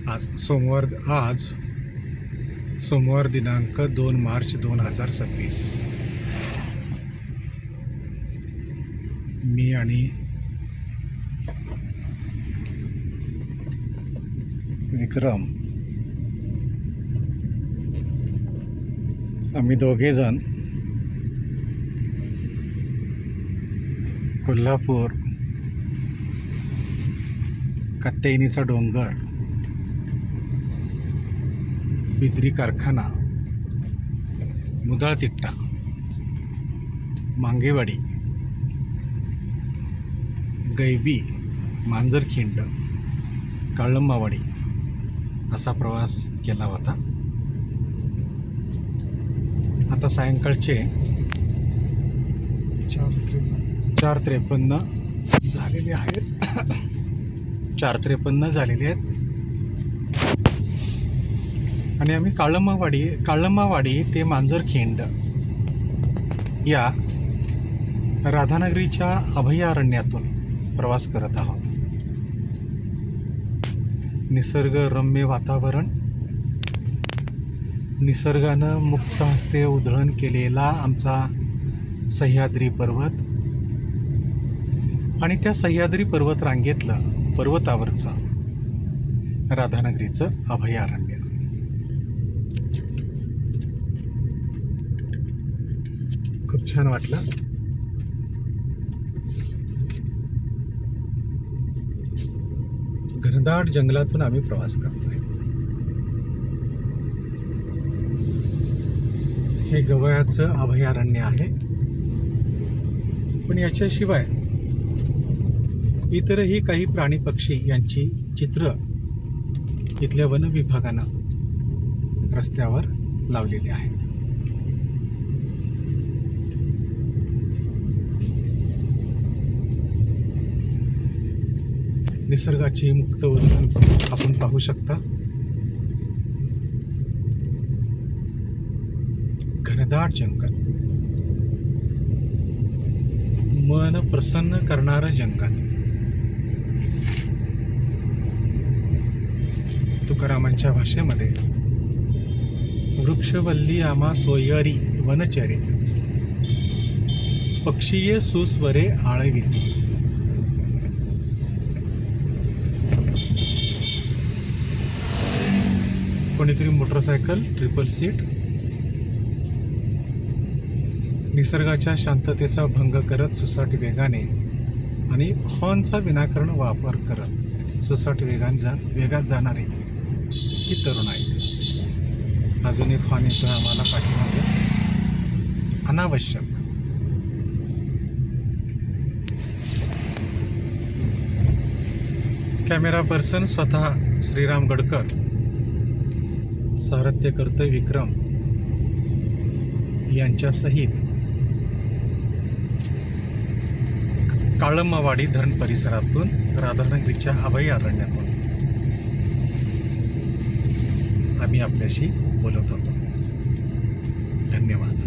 आज सोमवार दिनांक 2 मार्च 2026 मी आणि विक्रम आम्ही दोघेजण कोल्हापूर कात्यायनीचा डोंगर, बिद्री कारखाना, मुदळतिट्टा, मांगेवाडी, गैबी, मांजरखिंड, काळंबावाडी असा प्रवास केला होता. आता सायंकाळचे 4:53 झालेले आहेत. 4:53 झालेले आहेत आणि आम्ही काळंबावाडी ते मांजरखिंड या राधानगरीच्या अभयारण्यातून प्रवास करत आहोत. निसर्गरम्य वातावरण, निसर्गानं मुक्त हस्ते उधळण केलेला आमचा सह्याद्री पर्वत आणि त्या सह्याद्री पर्वत रांगेतलं पर्वतावरचं राधानगरीचं अभयारण्य. खूप छान वाटलं. घनदाट जंगलातून आम्ही प्रवास करतोय. हे गवयाचं अभयारण्य आहे, पण याच्याशिवाय इतरही काही प्राणी पक्षी यांची चित्र इथल्या वन विभागानं रस्त्यावर लावलेली आहेत. निसर्गाची मुक्त उधळण आपण पाहू शकता. घनदाट जंगल, मन प्रसन्न करणारं जंगल. तुकारामांच्या भाषेमध्ये वृक्षवल्ली आमा सोयरी वनचरे, पक्षीये सुस्वरे आळविती. कोणीतरी मोटरसायकल ट्रिपल सीट निसर्गाच्या शांततेचा भंग करत सुसाट वेगाने आणि हॉर्नचा विनाकारण वापर करत सुसाट वेगात जाणारे ही तरुण आहे. अजून एक हॉर्न येतोय आम्हाला पाठीमागे, अनावश्यक. कॅमेरा पर्सन स्वतः श्रीराम गडकर, सारथ्य करतोय विक्रम यांच्यासहित काळंबावाडी धरण परिसरातून राधानगरीच्या अभयारण्यातून आम्ही आपल्याशी बोलत होतो. धन्यवाद.